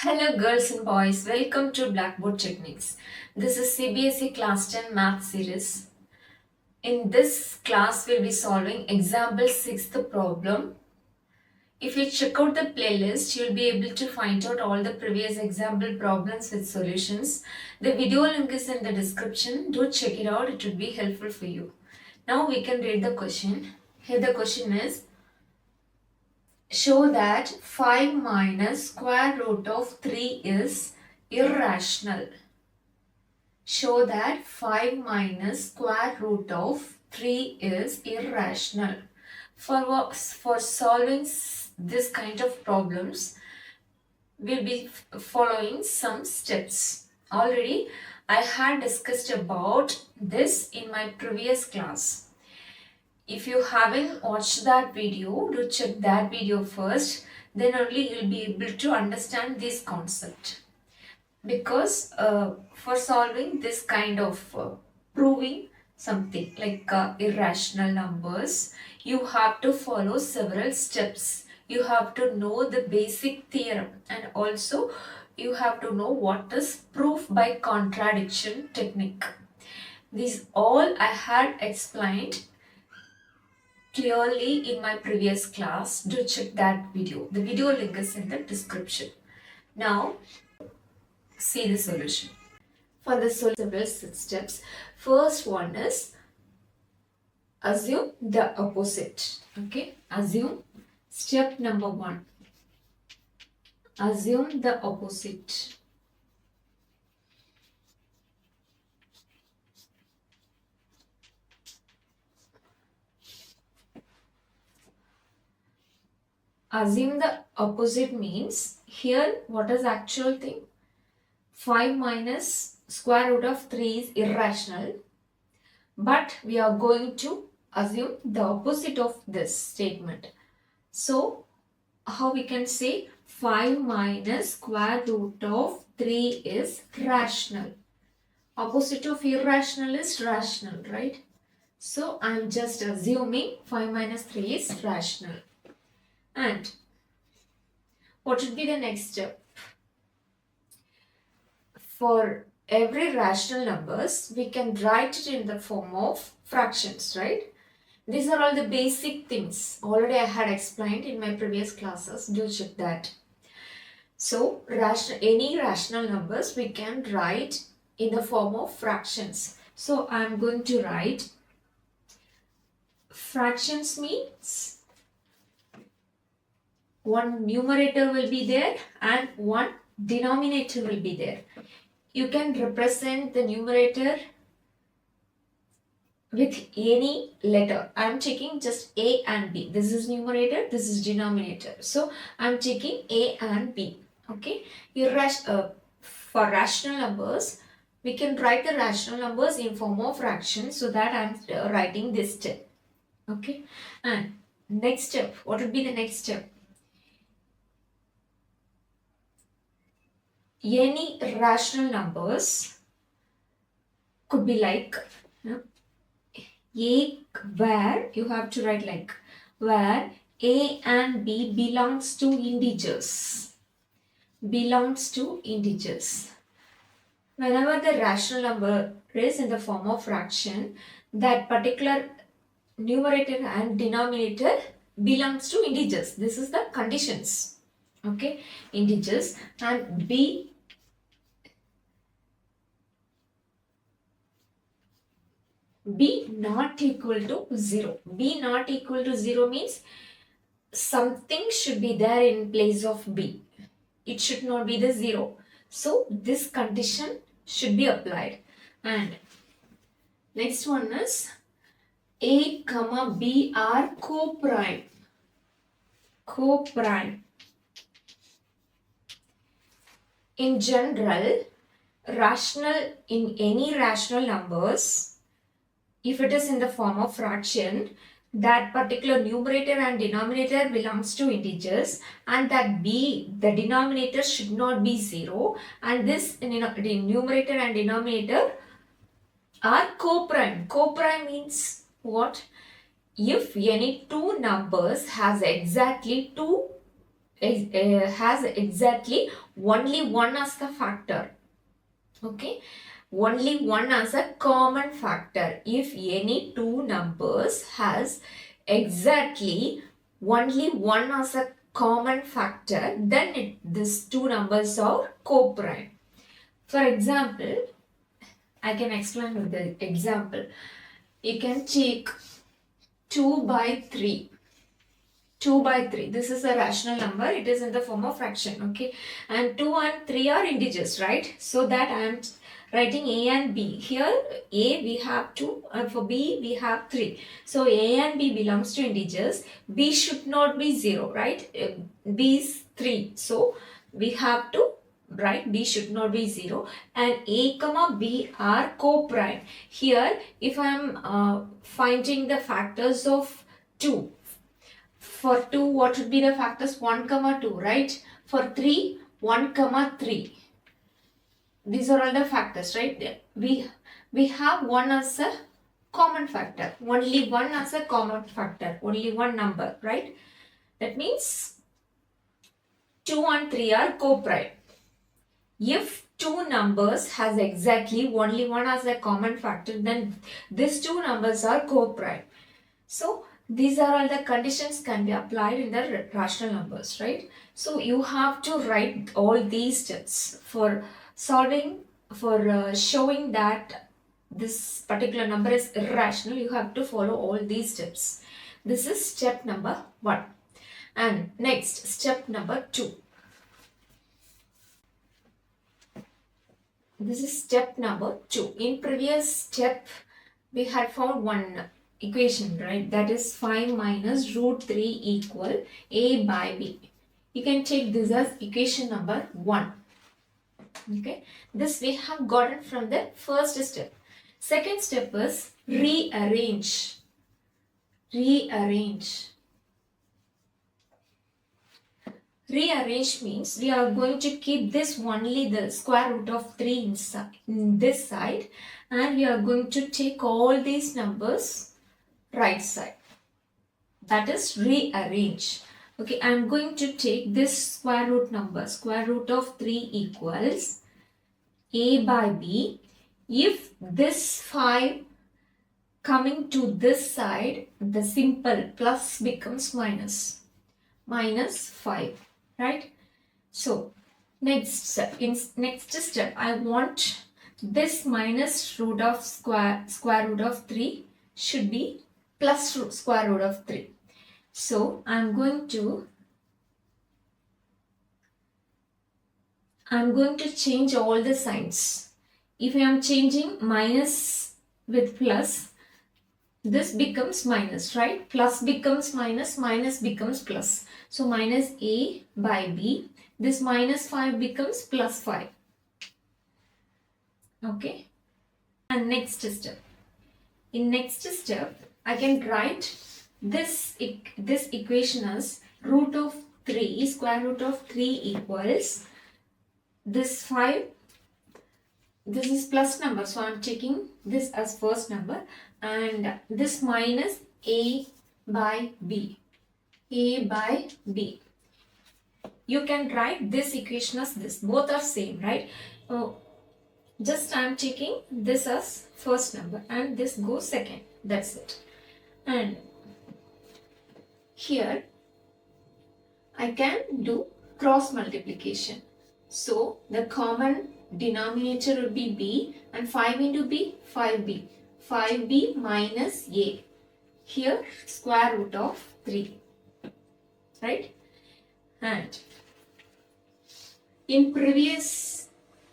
Hello girls and boys, welcome to Blackboard Techniques. This is CBSE Class 10 Math Series. In this class, we'll be solving example 6th problem. If you check out the playlist, you'll be able to find out all the previous example problems with solutions. The video link is in the description. Do check it out, it would be helpful for you. Now we can read the question. Here the question is, show that 5 minus square root of 3 is irrational. Show that 5 minus square root of 3 is irrational. For solving this kind of problems, we'll be following some steps. Already, I had discussed about this in my previous class. If you haven't watched that video, do check that video first. Then only you'll be able to understand this concept. Because for solving this kind of proving something like irrational numbers, you have to follow several steps. You have to know the basic theorem, and also you have to know what is proof by contradiction technique. These all I had explained clearly in my previous class. Do check that video. The video link is in the description. Now, see the solution. For the several steps, first one is assume the opposite. Okay, assume step number 1. Assume the opposite. Assume the opposite means here what is actual thing? 5 minus square root of 3 is irrational, but we are going to assume the opposite of this statement. So how we can say 5 minus square root of 3 is rational. Opposite of irrational is rational, right? So I am just assuming 5 minus 3 is rational. And what should be the next step? For every rational numbers, we can write it in the form of fractions, right? These are all the basic things. Already I had explained in my previous classes. Do check that. So, any rational numbers we can write in the form of fractions. So, I am going to write fractions means one numerator will be there and one denominator will be there. You can represent the numerator with any letter. I am taking just A and B. This is numerator, this is denominator. So I am taking A and B. Okay. For rational numbers, we can write the rational numbers in form of fractions. So that I am writing this step. Okay. And next step. What would be the next step? Any rational numbers could be like A, where you have to write like where A and B belongs to integers. Belongs to integers. Whenever the rational number is in the form of fraction, that particular numerator and denominator belongs to integers. This is the conditions. Okay, integers, and B not equal to 0. B not equal to 0 means something should be there in place of B. It should not be the 0. So this condition should be applied. And next one is A, B are co-prime. Co-prime. In general, in any rational numbers, if it is in the form of fraction, that particular numerator and denominator belongs to integers, and that B, the denominator, should not be 0, and this the numerator and denominator are co-prime. Co-prime means what? If any two numbers has exactly two has exactly only one as the factor. Okay, only one as a common factor. If any two numbers has exactly only one as a common factor, then these two numbers are co-prime. For example, I can explain with the example. You can take 2 by 3. 2 by 3. This is a rational number. It is in the form of fraction. Okay. And 2 and 3 are integers, right? So that I am writing A and B. Here A we have 2 and for B we have 3. So A and B belongs to integers. B should not be 0, right? B is 3. So we have to write B should not be 0, and A comma B are co-prime. Here if I am finding the factors of 2, for 2 what would be the factors? 1 comma 2, right? For 3 1 comma 3. These are all the factors, right? We have one as a common factor, only one as a common factor, only one number, right? That means 2 and 3 are co-prime. If two numbers has exactly only one as a common factor, then these two numbers are co-prime. So these are all the conditions can be applied in the rational numbers, right? So you have to write all these steps for solving, for showing that this particular number is irrational. You have to follow all these steps. This is step number 1. And next, step number 2. This is step number 2. In previous step, we had found one equation, right? That is 5 minus root 3 equal A by B. You can take this as equation number 1. Okay. This we have gotten from the first step. Second step is rearrange. Rearrange. Rearrange means we are going to keep this only the square root of 3 inside, in this side, and we are going to take all these numbers right side. That is rearrange. Okay, I am going to take this square root number, square root of 3 equals A by B. If this 5 coming to this side, the simple plus becomes minus. Minus 5. Right? So, next step, I want this minus root of square root of 3 should be plus square root of 3. So, I'm going to change all the signs. If I am changing minus with plus, this becomes minus, right? Plus becomes minus, minus becomes plus. So minus A by B. This minus 5 becomes plus 5. Okay. And next step. In next step, I can write this equation as root of 3, square root of 3 equals this 5. This is plus number, so I am taking this as first number, and this minus A by B. A by B. You can write this equation as this. Both are same, right? Just I am taking this as first number and this goes second. That's it. And here I can do cross multiplication. So the common denominator will be B, and 5 into B, 5B. 5B minus A. Here square root of 3. Right? And in previous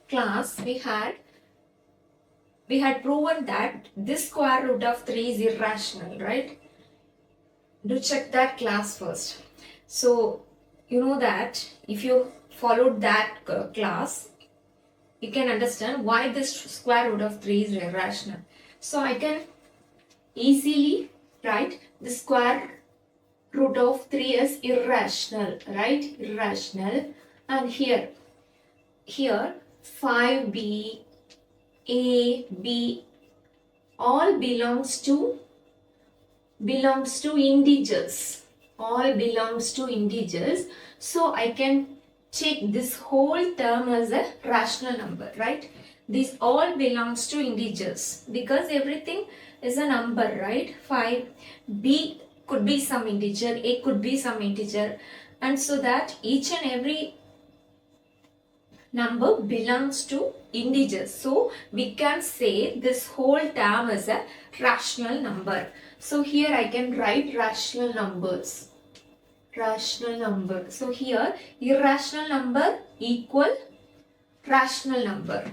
class we had proven that this square root of 3 is irrational, right? Do check that class first. So you know that if you followed that class, you can understand why this square root of 3 is irrational. So I can easily write the square root of 3 is irrational, right? Irrational. And here 5B, A, B all belongs to integers. all belongs to integers, so I can take this whole term as a rational number, right? This all belongs to integers because everything is a number, right? 5, b could be some integer, a could be some integer, and so that each and every number belongs to integers. So we can say this whole term is a rational number. So here I can write rational numbers. Rational number. So here irrational number equal rational number.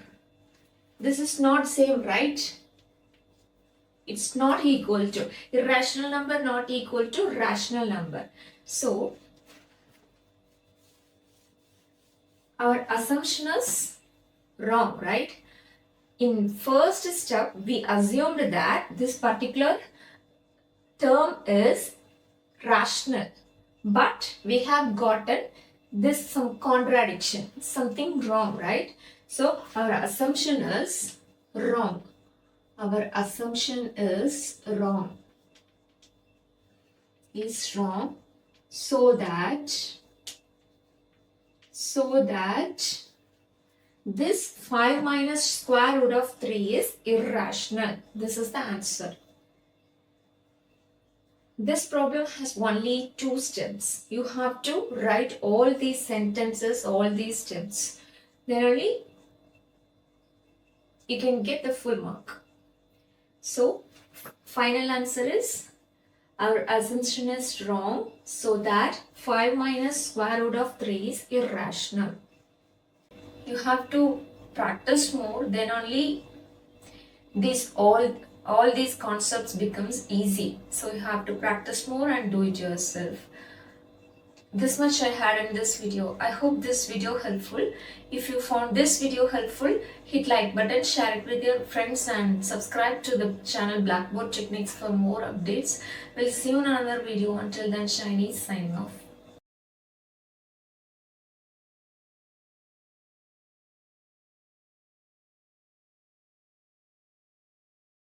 This is not same, right? It's not equal to irrational number, not equal to rational number. So our assumption is wrong, right? In first step, we assumed that this particular term is rational, but we have gotten this some contradiction, something wrong, right? So our assumption is wrong. Our assumption is wrong. Is wrong, so that this 5 minus square root of 3 is irrational. This is the answer. This problem has only 2 steps. You have to write all these sentences, all these steps. Then only you can get the full mark. So, final answer is our assumption is wrong, so that 5 minus square root of 3 is irrational. You have to practice more, then only this all these concepts becomes easy. So you have to practice more and do it yourself. This much I had in this video. I hope this video helpful. If you found this video helpful, hit like button, share it with your friends and subscribe to the channel Blackboard Techniques for more updates. We'll see you in another video. Until then, Shiny signing off.